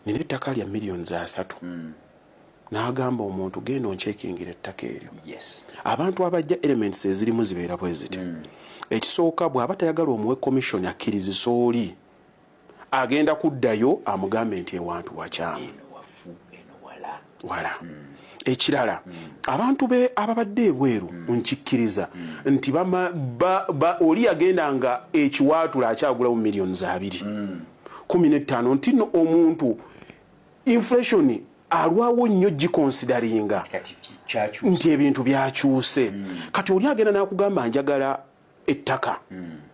nina ettaka lya millions 3 n'agamba omuntu genda oncekingira ettaka eryo. Abantu abajja elements ezirimu zibeera bwe ziti. Ekisooka bw'aba tayagala omuwe commission akkirizisa oli agenda kuddayo amugambe nti ewantu wakyamu wala. Ekirala abantu be ababadde ebweru nkikkiriza nti oli yagenda nga ekiwaatula akyagulawo millions 2.15 nti no omuntu inflation alwawo nnyo gikonsideringa nti ebintu byakyuse. Kati oli agenda n'akugamba njagala ettaka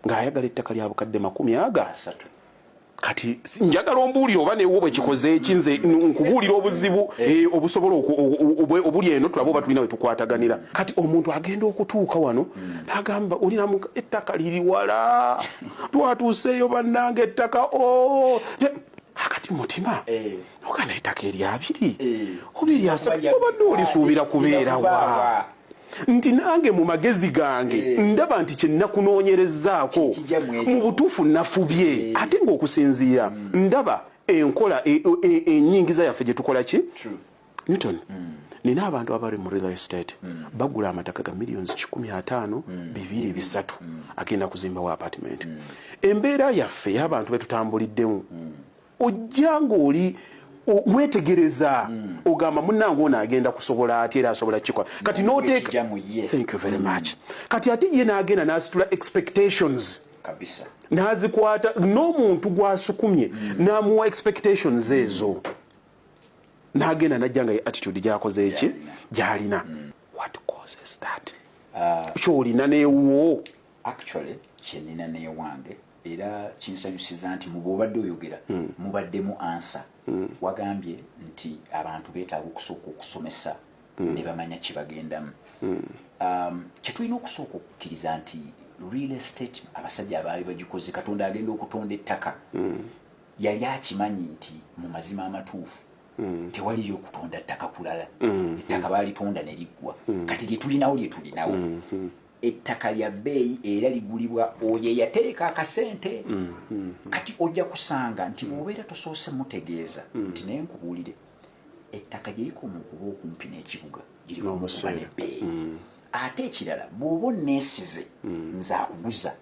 ng'ayagala ettaka lya bukadde 30. Kati njagala ombuulire oba newo bwe kikoze ekinze nkubuulira obuzibu obusobola obuli eno tulaba oba tulina we tukwataganira. Kati omuntu agenda okutuuka wano n'agamba olinamu ettaka liri wala twatuuseeyo bannange ettaka akati mutima ogana ettaka erya 2 obiri asatu obadde olisuubira kubeerawa nti nange mu magezi gange ndaba nti kye nakunoonyerezaako mu butuufu nafubye ate ng'okusinziira ndaba enkola ennyingiza yaffe gye tukola ki Newton. Nina abantu abali mu real estate bagula amataka ga millions 15 2 3 agenda kuzimbawo apartment. Embeera yaffe y'abantu be tutambuliddemu ojja ng'oli wetegereza ogamba munnange ono agenda kusobola ati era asobola kikola kati noteeka. Thank you very much. Kati ate ye n'agenda n'asitula expectations kabisa n'azikwata n'omuntu gw'asukumye n'amuwa expectations ezo n'agenda n'ajja nga attitude gy'akoze eki gy'alina. What causes that? Ky'olina neewo actually kyenina neewange era kinsanyusiza nti mubadde oyogera mubaddemu ansa wagambye nti abantu beetaaga okusooka okusomesa ne bamanya kibagendamu. Kyetulina okusooka okukkiriza nti real estate abasajja abaali bagikoze Katonda agenda okutonda ettaka yali akimanyi nti mu mazima amatuufu tewaliyo okutonda ttaka kulala. Ettaka baalitonda ne liggwa kati lye tulinawo ettaka lya bbeeyi era ligulibwa oyo eyateeka akasente. Kati ojja kusanga nti bw'obeera tosoose mutegeeza nti naye nkubuulire ettaka gye likoma okuba okumpi n'ekibuga girikoma okuba n'ebbeeyi. Ate ekirala bw'oba onneesize nze akuguza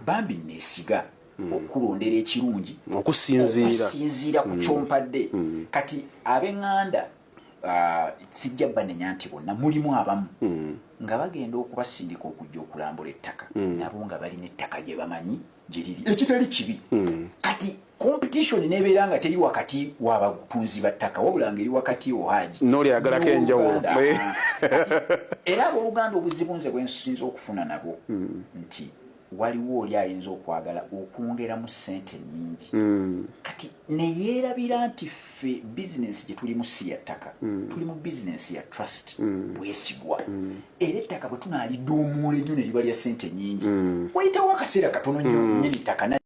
bambi nneesiga okulondera ekirungi okusinziira ku kyompadde. Kati ab'eŋŋanda sijja banenya nti bonna mulimu abamu nga bagenda okubasindika okujja okulambula ettaka nabo nga balina ettaka gye bamanyi gye liri ekitali kibi. Kati competition nebeera nga teri wakati w'abatunzi battaka wabula ngeri wakati ohaji n'olyagalako enjawulo. Era abooluganda obuzibu nze bwe nsinza okufuna nabo nti waliwo oli ayinza okwagala okwongeramu ssente nnyingi kati neyeerabira nti ffe bizinensi gye tulimu si ya ttaka tuli mu bizinensi ya trust bwesigwa era ettaka bwe tunaalidda omuula ennyo ne liba lya ssente nnyingi wayitawo akaseera katono nnyo nnyini ttaka